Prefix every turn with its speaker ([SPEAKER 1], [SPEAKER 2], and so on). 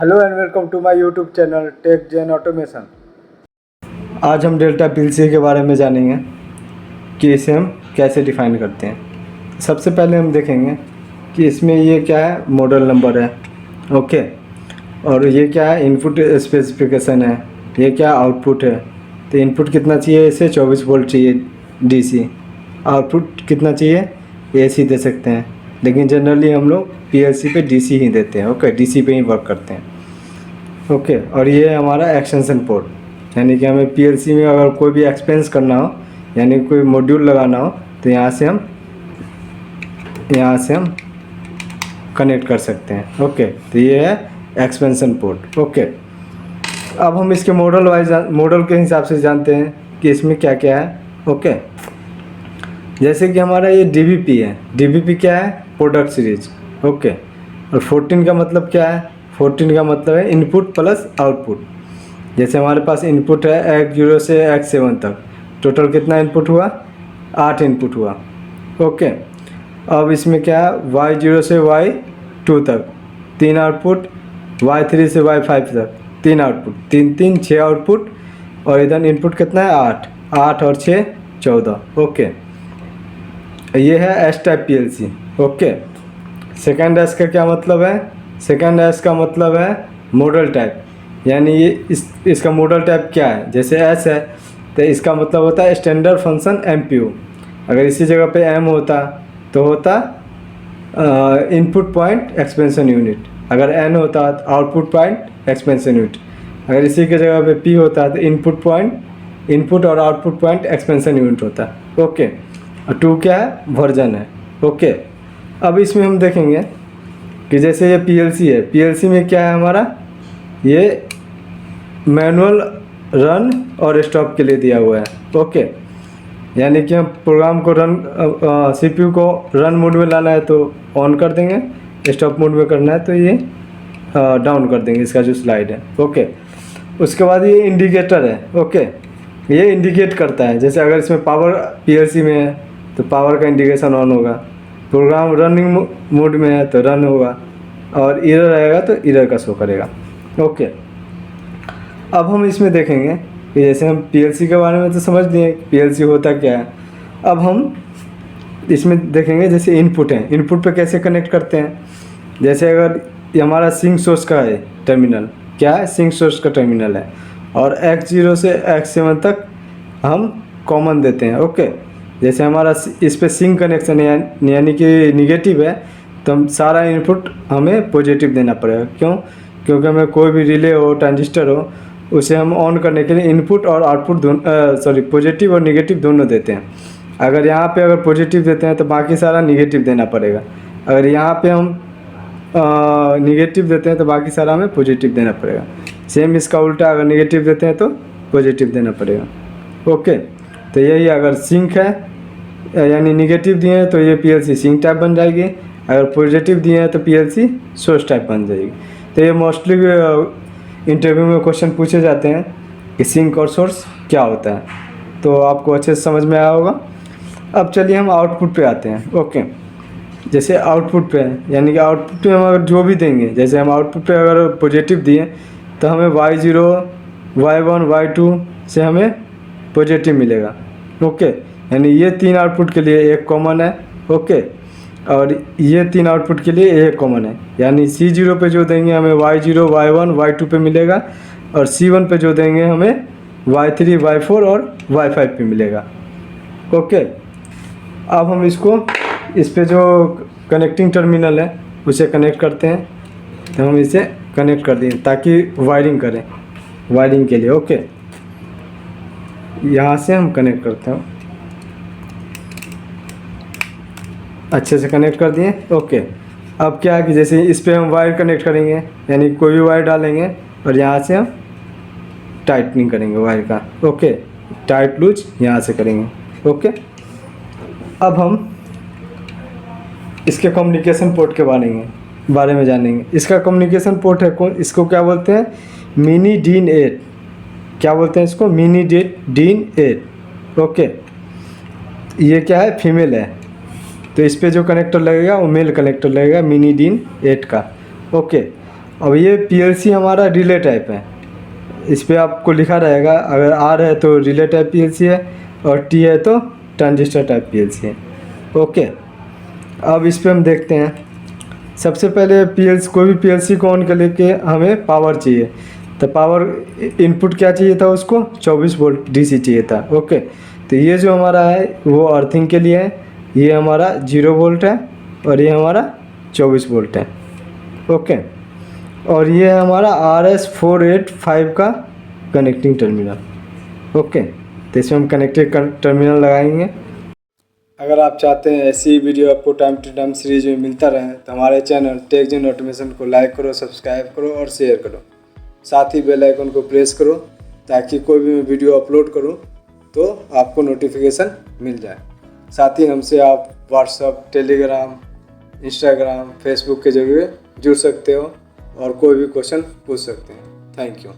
[SPEAKER 1] Hello and welcome to my YouTube channel Tech Gen Automation. आज हम delta PLC के बारे में जानेंगे कि इसे हम कैसे डिफ़ाइन करते हैं। सबसे पहले हम देखेंगे कि इसमें ये क्या है, मॉडल नंबर है, ओके, और ये क्या है, इनपुट स्पेसिफिकेशन है, ये क्या आउटपुट है। तो इनपुट कितना चाहिए, इसे 24 वोल्ट चाहिए डीसी, आउटपुट कितना चाहिए, एसी दे सकते हैं, लेकिन जनरली हम लोग पीएलसी पे डीसी ही देते हैं। ओके, डीसी पे ही वर्क करते हैं। ओके, और ये है हमारा एक्सटेंशन पोर्ट, यानी कि हमें पीएलसी में अगर कोई भी एक्सपेंस करना हो, यानी कोई मॉड्यूल लगाना हो, तो यहाँ से हम कनेक्ट कर सकते हैं। ओके, तो ये है एक्सपेंशन पोर्ट। ओके, अब हम इसके मॉडल के हिसाब से जानते हैं कि इसमें क्या क्या है। ओके, जैसे कि हमारा ये डीबीपी है। डीबीपी क्या है, प्रोडक्ट सीरीज। ओके, और 14 का मतलब क्या है, 14 का मतलब है इनपुट प्लस आउटपुट। जैसे हमारे पास इनपुट है X0 से X7 तक, टोटल कितना इनपुट हुआ, 8 इनपुट हुआ। ओके, अब इसमें क्या है, Y0 से Y2 तक 3 आउटपुट, Y3 से Y5 तक 3 आउटपुट, 3 6 आउटपुट, और इधर इनपुट कितना है, 8 और 6 14। ओके, ये है S type PLC. Okay, second S का क्या मतलब है, सेकेंड एस का मतलब है मॉडल टाइप, यानी ये इसका मॉडल टाइप क्या है। जैसे एस है तो इसका मतलब होता है स्टैंडर्ड फंक्शन एमपीयू। अगर इसी जगह पे एम होता तो होता इनपुट पॉइंट एक्सपेंशन यूनिट, अगर एन होता तो आउटपुट पॉइंट एक्सपेंशन यूनिट, अगर इसी के जगह पे पी होता तो इनपुट और आउटपुट पॉइंट एक्सपेंशन यूनिट होता। ओके, और 2 क्या है, वर्जन है। ओके, अब इसमें हम देखेंगे कि जैसे ये पीएलसी है, पीएलसी में क्या है हमारा, ये मैनुअल रन और स्टॉप के लिए दिया हुआ है। ओके, यानी कि हम प्रोग्राम को सीपीयू को रन मोड में लाना है तो ऑन कर देंगे, स्टॉप मोड में करना है तो ये डाउन कर देंगे, इसका जो स्लाइड है। ओके, उसके बाद ये इंडिकेटर है। ओके, ये इंडिकेट करता है, जैसे अगर इसमें पावर पीएलसी में है तो पावर का इंडिकेशन ऑन होगा, प्रोग्राम रनिंग मोड में है तो रन होगा, और एरर आएगा तो एरर का शो करेगा। ओके, अब हम इसमें देखेंगे कि जैसे हम पीएलसी के बारे में तो समझ लिए पीएलसी होता क्या है। अब हम इसमें देखेंगे जैसे इनपुट है, इनपुट पे कैसे कनेक्ट करते हैं। जैसे अगर ये हमारा सिंक सोर्स का है टर्मिनल, क्या है, सिंक सोर्स का टर्मिनल है, और X0 से X7 तक हम कॉमन देते हैं। ओके, जैसे हमारा इस पे सिंक कनेक्शन है यानी कि निगेटिव है, तो हम सारा इनपुट हमें पॉजिटिव देना पड़ेगा। क्यों, क्योंकि हमें कोई भी रिले हो, ट्रांजिस्टर हो, उसे हम ऑन करने के लिए इनपुट और आउटपुट दोनों पॉजिटिव और निगेटिव दोनों देते हैं। अगर यहाँ पे अगर पॉजिटिव देते हैं तो बाकी सारा निगेटिव देना पड़ेगा, अगर यहाँ पे हम निगेटिव देते हैं तो बाकी सारा हमें पॉजिटिव देना पड़ेगा। सेम इसका उल्टा, अगर निगेटिव देते हैं तो पॉजिटिव देना पड़ेगा। ओके, तो यही अगर सिंक है यानी निगेटिव दिए हैं तो ये पीएलसी सिंक टाइप बन जाएगी, अगर पॉजिटिव दिए हैं तो पीएलसी सोर्स टाइप बन जाएगी। तो ये मोस्टली इंटरव्यू में क्वेश्चन पूछे जाते हैं कि सिंक और सोर्स क्या होता है, तो आपको अच्छे से समझ में आया होगा। अब चलिए हम आउटपुट पे आते हैं। ओके, जैसे आउटपुट पे है, यानी कि आउटपुट पे हम अगर जो भी देंगे, जैसे हम आउटपुट पे अगर पॉजिटिव दिए तो हमें Y0, Y1, Y2 से हमें पॉजिटिव मिलेगा। ओके, यानी ये 3 आउटपुट के लिए एक कॉमन है। ओके, और ये 3 आउटपुट के लिए एक कॉमन है, यानी C0 पे जो देंगे हमें Y0, Y1, Y2 पे मिलेगा, और C1 पे जो देंगे हमें Y3, Y4 और Y5 पे मिलेगा। ओके, अब हम इस पे जो कनेक्टिंग टर्मिनल है उसे कनेक्ट करते हैं, तो हम इसे कनेक्ट कर दें ताकि वायरिंग करें, वायरिंग के लिए। ओके, यहाँ से हम कनेक्ट करते हैं, अच्छे से कनेक्ट कर दिए। ओके, अब क्या है कि जैसे इस पे हम वायर कनेक्ट करेंगे, यानी कोई भी वायर डालेंगे और यहाँ से हम टाइटनिंग करेंगे वायर का। ओके, टाइट लूज यहाँ से करेंगे। ओके, अब हम इसके कम्युनिकेशन पोर्ट के बारे में जानेंगे। इसका कम्युनिकेशन पोर्ट है इसको क्या बोलते हैं, मिनी डीन 8। क्या बोलते हैं इसको, मिनी डीन 8। ओके, ये क्या है, फीमेल है, तो इस पे जो कनेक्टर लगेगा वो मेल कनेक्टर लगेगा मिनी डीन 8 का। ओके, अब ये PLC हमारा रिले टाइप है, इस पे आपको लिखा रहेगा, अगर R है तो रिले टाइप PLC है और T है तो ट्रांजिस्टर टाइप PLC है। ओके, अब इस पे हम देखते हैं। सबसे पहले कोई भी PLC को ऑन करने के हमें पावर चाहिए, तो पावर इनपुट क्या चाहिए था उसको, 24 वोल्ट DC चाहिए था। ओके, तो ये जो हमारा है वो अर्थिंग के लिए है, ये हमारा 0 वोल्ट है और ये हमारा 24 वोल्ट है। ओके, और ये है हमारा RS485 का कनेक्टिंग टर्मिनल। ओके, तो इसमें हम कनेक्टेड टर्मिनल लगाएंगे। अगर आप चाहते हैं ऐसी वीडियो आपको टाइम टू टाइम सीरीज में मिलता रहे तो हमारे चैनल टेकजेन ऑटोमेशन को लाइक करो, सब्सक्राइब करो और शेयर करो। साथ ही बेल आइकन को प्रेस करो ताकि कोई भी मैं वीडियो अपलोड करूं तो आपको नोटिफिकेशन मिल जाए। साथ ही हमसे आप व्हाट्सएप, टेलीग्राम, इंस्टाग्राम, फेसबुक के जरिए जुड़ सकते हो और कोई भी क्वेश्चन पूछ सकते हैं। Thank you.